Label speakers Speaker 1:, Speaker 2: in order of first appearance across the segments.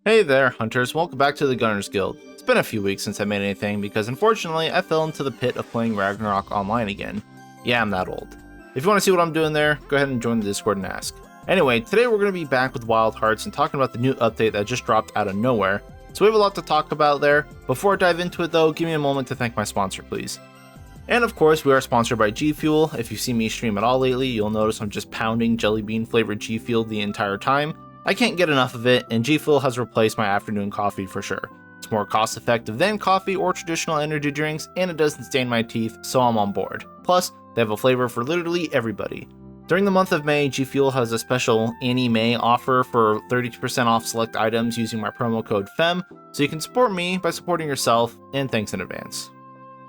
Speaker 1: Hey there, hunters. Welcome back to the Gunners Guild. It's been a few weeks since I made anything because unfortunately I fell into the pit of playing Ragnarok online again. Yeah, I'm that old. If you want to see what I'm doing there, go ahead and join the Discord and ask. Anyway, today we're going to be back with Wild Hearts and talking about the new update that just dropped out of nowhere. So we have a lot to talk about there. Before I dive into it though, give me a moment to thank my sponsor, please. And of course, we are sponsored by G Fuel. If you've seen me stream at all lately, you'll notice I'm just pounding jelly bean flavored G Fuel the entire time. I can't get enough of it, and G Fuel has replaced my afternoon coffee for sure. It's more cost effective than coffee or traditional energy drinks, and it doesn't stain my teeth, so I'm on board. Plus, they have a flavor for literally everybody. During the month of May, G Fuel has a special Annie May offer for 32% off select items using my promo code FEM, so you can support me by supporting yourself, and thanks in advance.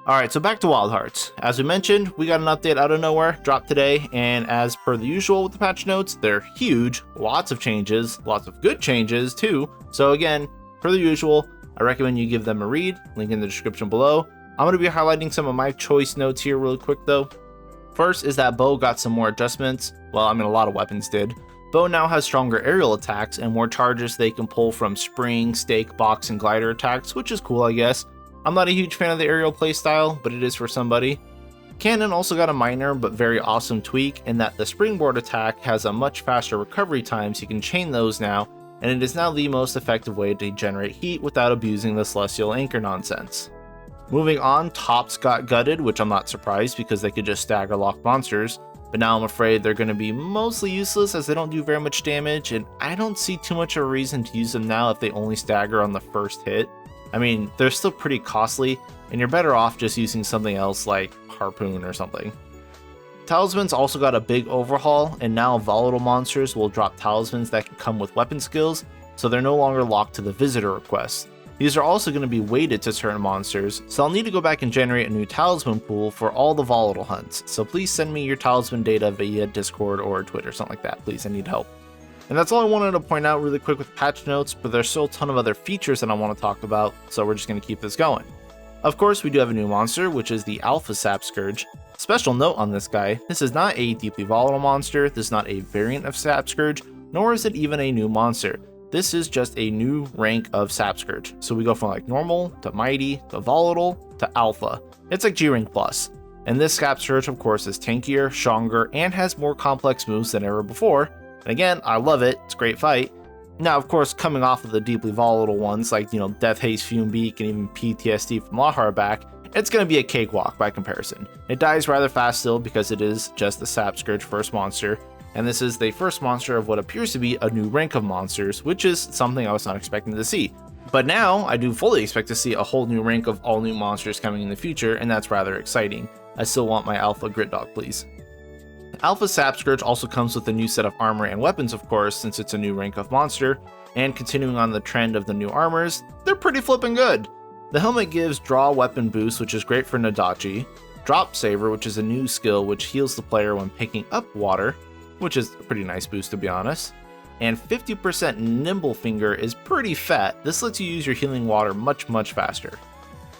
Speaker 1: Alright, so back to Wild Hearts. As we mentioned, we got an update out of nowhere, dropped today, and as per the usual with the patch notes, they're huge, lots of changes, lots of good changes too. So again, per the usual, I recommend you give them a read, link in the description below. I'm going to be highlighting some of my choice notes here really quick though. First is that bow got some more adjustments. Well, I mean a lot of weapons did. Bow now has stronger aerial attacks and more charges they can pull from spring, stake, box, and glider attacks, which is cool I guess. I'm not a huge fan of the aerial playstyle, but it is for somebody. Cannon also got a minor but very awesome tweak in that the springboard attack has a much faster recovery time, so you can chain those now, and it is now the most effective way to generate heat without abusing the celestial anchor nonsense. Moving on, tops got gutted, which I'm not surprised because they could just stagger lock monsters, but now I'm afraid they're going to be mostly useless as they don't do very much damage, and I don't see too much of a reason to use them now if they only stagger on the first hit. I mean, they're still pretty costly, and you're better off just using something else like Harpoon or something. Talismans also got a big overhaul, and now volatile monsters will drop talismans that can come with weapon skills, so they're no longer locked to the visitor request. These are also going to be weighted to certain monsters, so I'll need to go back and generate a new talisman pool for all the volatile hunts, so please send me your talisman data via Discord or Twitter, something like that, please, I need help. And that's all I wanted to point out really quick with patch notes, but there's still a ton of other features that I want to talk about, so we're just going to keep this going. Of course, we do have a new monster, which is the Alpha Sapscourge. Special note on this guy, this is not a deeply volatile monster, this is not a variant of Sapscourge, nor is it even a new monster. This is just a new rank of Sapscourge. So we go from like normal, to mighty, to volatile, to alpha. It's like G-Rank plus. And this Sapscourge of course is tankier, stronger, and has more complex moves than ever before. And again, I love it, it's a great fight. Now, of course, coming off of the deeply volatile ones, like, Death Haze, Fume Beak, and even PTSD from Lahar back, it's going to be a cakewalk by comparison. It dies rather fast still because it is just the Sapscourge first monster, and this is the first monster of what appears to be a new rank of monsters, which is something I was not expecting to see. But now, I do fully expect to see a whole new rank of all new monsters coming in the future, and that's rather exciting. I still want my Alpha Grit Dog, please. Alpha Sapscourge also comes with a new set of armor and weapons, of course, since it's a new rank of monster, and continuing on the trend of the new armors, they're pretty flippin' good. The helmet gives draw weapon boost, which is great for Nadachi, Drop Saver, which is a new skill which heals the player when picking up water, which is a pretty nice boost to be honest, and 50% Nimble Finger is pretty fat. This lets you use your healing water much faster.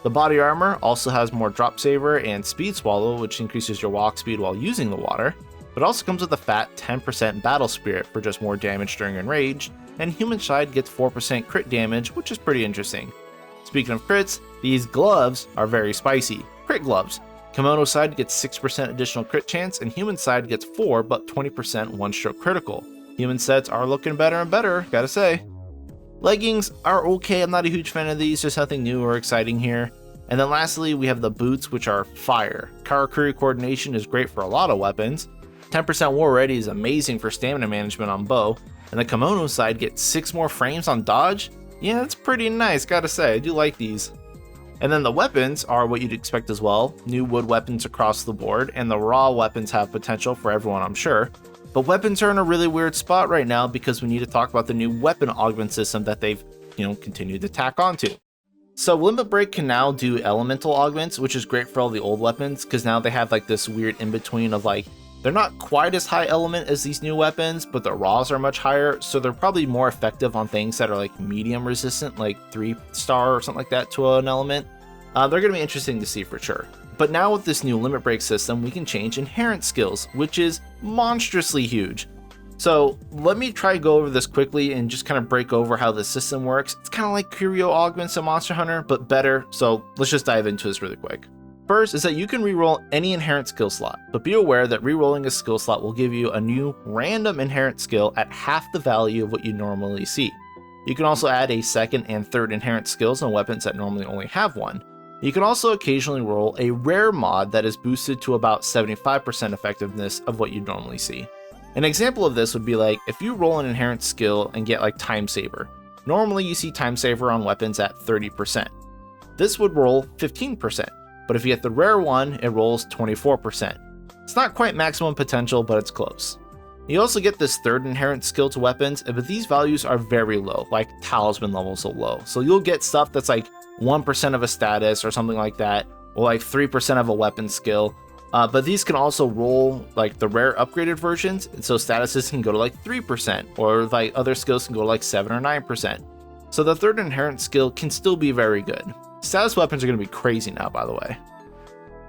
Speaker 1: The body armor also has more Drop Saver and Speed Swallow, which increases your walk speed while using the water, but also comes with a fat 10% Battle Spirit for just more damage during enraged, and Human Side gets 4% crit damage, which is pretty interesting. Speaking of crits, these gloves are very spicy. Crit gloves. Kimono side gets 6% additional crit chance, and Human side gets 4 but 20% one-stroke critical. Human sets are looking better and better, gotta say. Leggings are okay, I'm not a huge fan of these, just nothing new or exciting here. And then lastly, we have the boots, which are fire. Karakuri coordination is great for a lot of weapons. 10% war ready is amazing for stamina management on bow. And the kimono side gets 6 more frames on dodge. Yeah, that's pretty nice, gotta say, I do like these. And then the weapons are what you'd expect as well. New wood weapons across the board, and the raw weapons have potential for everyone, I'm sure. But weapons are in a really weird spot right now because we need to talk about the new weapon augment system that they've, continued to tack onto. So Limit Break can now do elemental augments, which is great for all the old weapons because now they have like this weird in-between of like, they're not quite as high element as these new weapons, but the raws are much higher, so they're probably more effective on things that are like medium resistant, like 3-star or something like that to an element. They're going to be interesting to see for sure. But now with this new Limit Break system, we can change inherent skills, which is monstrously huge. So let me try to go over this quickly and just kind of break over how the system works. It's kind of like Curio Augments and Monster Hunter, but better. So let's just dive into this really quick. First is that you can reroll any inherent skill slot, but be aware that rerolling a skill slot will give you a new random inherent skill at half the value of what you normally see. You can also add a second and third inherent skills on weapons that normally only have one. You can also occasionally roll a rare mod that is boosted to about 75% effectiveness of what you normally see. An example of this would be like if you roll an inherent skill and get like Time Saver. Normally you see Time Saver on weapons at 30%. This would roll 15%, but if you get the rare one, it rolls 24%. It's not quite maximum potential, but it's close. You also get this third inherent skill to weapons, but these values are very low, like talisman levels are low. So you'll get stuff that's like 1% of a status or something like that, or like 3% of a weapon skill. But these can also roll like the rare upgraded versions, and so statuses can go to like 3%, or like other skills can go to like 7 or 9%. So the third inherent skill can still be very good. Status weapons are going to be crazy now, by the way.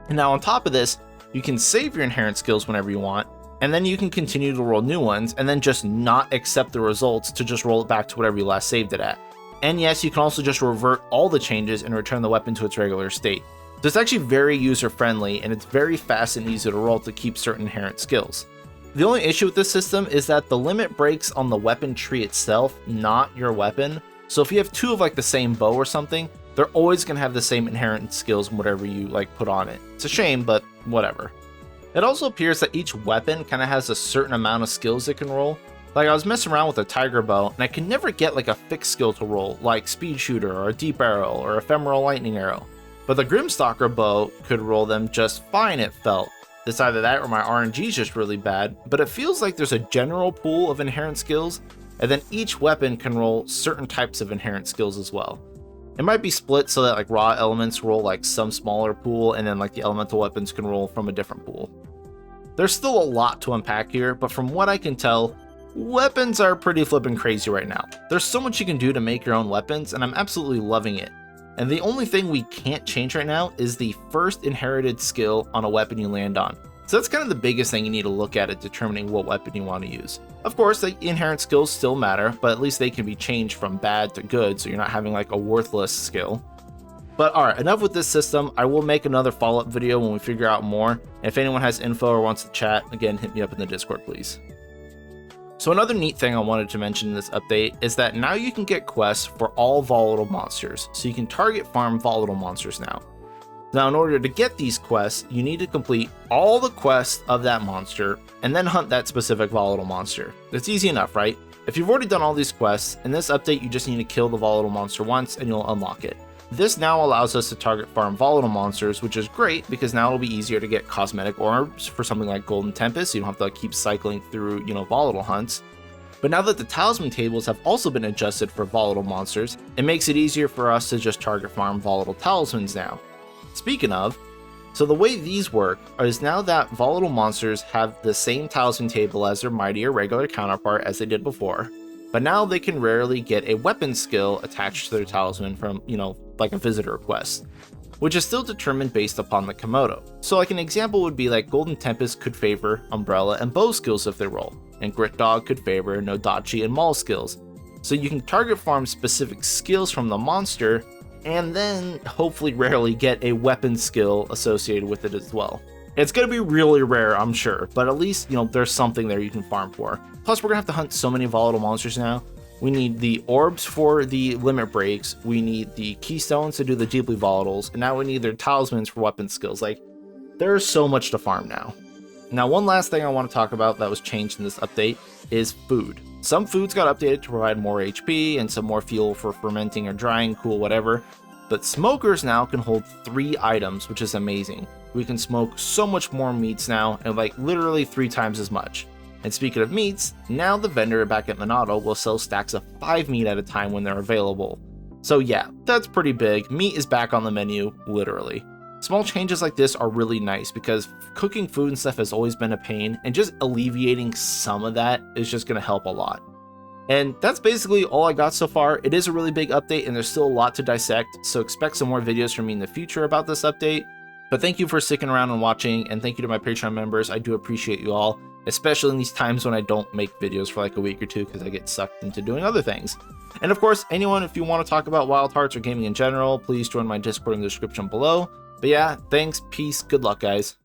Speaker 1: And now on top of this, you can save your inherent skills whenever you want, and then you can continue to roll new ones, and then just not accept the results to just roll it back to whatever you last saved it at. And yes, you can also just revert all the changes and return the weapon to its regular state. So it's actually very user-friendly, and it's very fast and easy to roll to keep certain inherent skills. The only issue with this system is that the limit breaks on the weapon tree itself, not your weapon. So if you have two of like the same bow or something, they're always going to have the same inherent skills and whatever you like put on it. It's a shame, but whatever. It also appears that each weapon kind of has a certain amount of skills it can roll. Like I was messing around with a tiger bow and I could never get like a fixed skill to roll, like speed shooter or a deep arrow or ephemeral lightning arrow. But the Grimstalker bow could roll them just fine, it felt. It's either that or my RNG is just really bad, but it feels like there's a general pool of inherent skills, and then each weapon can roll certain types of inherent skills as well. It might be split so that like raw elements roll like some smaller pool, and then like the elemental weapons can roll from a different pool. There's still a lot to unpack here, but from what I can tell, weapons are pretty flippin' crazy right now. There's so much you can do to make your own weapons, and I'm absolutely loving it. And the only thing we can't change right now is the first inherited skill on a weapon you land on. So that's kind of the biggest thing you need to look at determining what weapon you want to use. Of course, the inherent skills still matter, but at least they can be changed from bad to good, so you're not having like a worthless skill. But alright, enough with this system. I will make another follow-up video when we figure out more. And if anyone has info or wants to chat, again, hit me up in the Discord, please. So another neat thing I wanted to mention in this update is that now you can get quests for all volatile monsters, so you can target farm volatile monsters now. Now in order to get these quests, you need to complete all the quests of that monster, and then hunt that specific volatile monster. It's easy enough, right? If you've already done all these quests, in this update you just need to kill the volatile monster once and you'll unlock it. This now allows us to target farm volatile monsters, which is great because now it'll be easier to get cosmetic orbs for something like Golden Tempest, so you don't have to keep cycling through, volatile hunts. But now that the talisman tables have also been adjusted for volatile monsters, it makes it easier for us to just target farm volatile talismans now. Speaking of, so the way these work is now that volatile monsters have the same talisman table as their mightier regular counterpart as they did before, but now they can rarely get a weapon skill attached to their talisman from, like a visitor quest, which is still determined based upon the Phemeto. So like an example would be like Golden Tempest could favor Umbrella and Bow skills if they roll, and Grit Dog could favor Nodachi and Maul skills. So you can target farm specific skills from the monster, and then hopefully rarely get a weapon skill associated with it as well. It's going to be really rare, I'm sure, but at least, there's something there you can farm for. Plus, we're going to have to hunt so many volatile monsters now. We need the orbs for the limit breaks, we need the keystones to do the deeply volatiles, and now we need their talismans for weapon skills. Like, there's so much to farm now. Now, one last thing I want to talk about that was changed in this update is food. Some foods got updated to provide more HP and some more fuel for fermenting or drying, cool, whatever. But smokers now can hold 3 items, which is amazing. We can smoke so much more meats now, and like literally 3 times as much. And speaking of meats, now the vendor back at Phemeto will sell stacks of 5 meat at a time when they're available. So yeah, that's pretty big. Meat is back on the menu, literally. Small changes like this are really nice because cooking food and stuff has always been a pain, and just alleviating some of that is just going to help a lot. And that's basically all I got so far. It is a really big update and there's still a lot to dissect, so expect some more videos from me in the future about this update. But thank you for sticking around and watching, and thank you to my Patreon members. I do appreciate you all. especially in these times when I don't make videos for like a week or two because I get sucked into doing other things. And of course, anyone, if you want to talk about Wild Hearts or gaming in general, please join my Discord in the description below. But yeah, thanks, peace, good luck, guys.